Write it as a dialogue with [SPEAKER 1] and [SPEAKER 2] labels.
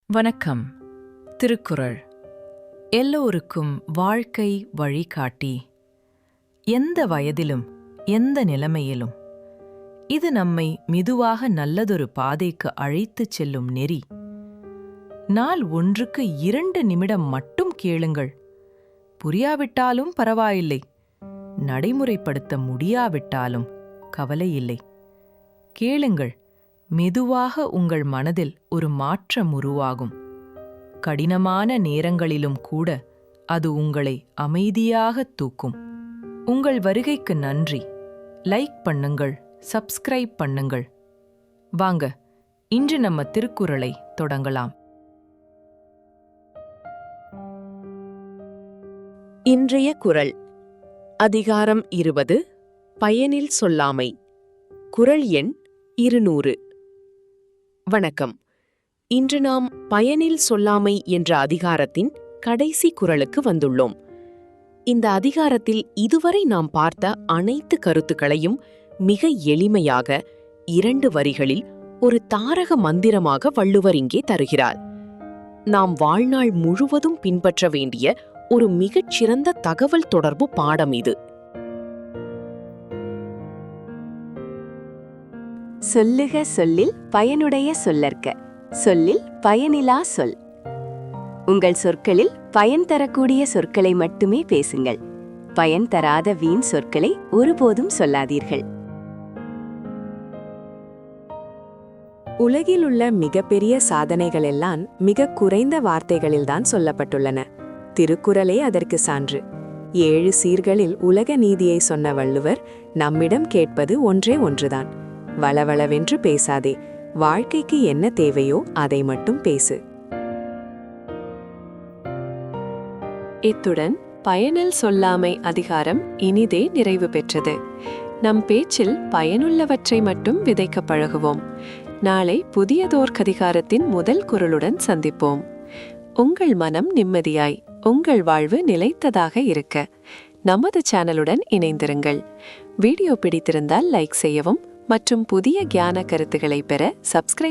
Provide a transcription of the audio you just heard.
[SPEAKER 1] வணக்கம். திருக்குறள் எல்லோருக்கும் வாழ்க்கை வழிகாட்டி. எந்த வயதிலும் எந்த நிலைமையிலும் இது நம்மை மெதுவாக நல்லதொரு பாதைக்கு அழைத்துச் செல்லும் நெறி. நாள் ஒன்றுக்கு 2 நிமிடம் மட்டும் கேளுங்கள். புரியாவிட்டாலும் பரவாயில்லை, நடைமுறைப்படுத்த முடியாவிட்டாலும் கவலையில்லை. கேளுங்கள், மெதுவாக உங்கள் மனதில் ஒரு மாற்றம் உருவாகும். கடினமான நேரங்களிலும் கூட அது உங்களை அமைதியாக தூக்கும். உங்கள் வருகைக்கு நன்றி. லைக் பண்ணுங்கள், சப்ஸ்கிரைப் பண்ணுங்கள். வாங்க, இன்று நம்ம திருக்குறளை தொடங்கலாம்.
[SPEAKER 2] இன்றைய குறள் அதிகாரம் 20, பயனில் சொல்லாமை. குறள் எண் 200. வணக்கம். இன்று நாம் பயனில் சொல்லாமை என்ற அதிகாரத்தின் கடைசி குறளுக்கு வந்துள்ளோம். இந்த அதிகாரத்தில் இதுவரை நாம் பார்த்த அனைத்து கருத்துக்களையும் மிக எளிமையாக 2 வரிகளில் ஒரு தாரக மந்திரமாக வள்ளுவர் இங்கே தருகிறார். நாம் வாழ்நாள் முழுவதும் பின்பற்ற வேண்டிய ஒரு மிகச்சிறந்த தகவல் தொடர்பு பாடம் இது.
[SPEAKER 3] சொல்லுக சொல்லில் பயனுடைய சொல்லற்க, சொல்லில் பயனிலா சொல். உங்கள் சொற்களில் பயன் தரக்கூடிய சொற்களை மட்டுமே பேசுங்கள். பயன் தராத வீண் சொற்களை ஒருபோதும் சொல்லாதீர்கள்.
[SPEAKER 4] உலகிலுள்ள மிகப்பெரிய சாதனைகளெல்லாம் மிக குறைந்த வார்த்தைகளில்தான் சொல்லப்பட்டுள்ளன. திருக்குறளே அதற்கு சான்று. 7 சீர்களில் உலக நீதியை சொன்ன வள்ளுவர் நம்மிடம் கேட்பது ஒன்றே ஒன்றுதான். வளவளவென்று பேசாதே, வாழ்க்கைக்கு என்ன தேவையோ அதை மட்டும் பேசு.
[SPEAKER 2] இத்துடன் பயனில் சொல்லாமை அதிகாரம் இனிதே நிறைவு பெற்றது. நம் பேச்சில் பயனுள்ளவற்றை மட்டும் விதைக்க பழகுவோம். நாளை புதியதோர் அதிகாரத்தின் முதல் குறளுடன் சந்திப்போம். உங்கள் மனம் நிம்மதியாய், உங்கள் வாழ்வு நிலைத்ததாக இருக்க நமது சேனலுடன் இணைந்திருங்கள். வீடியோ பிடித்திருந்தால் லைக் செய்யவும் மற்றும் புதிய ஞான கருத்துக்களை பெற சப்ஸ்கிரைப்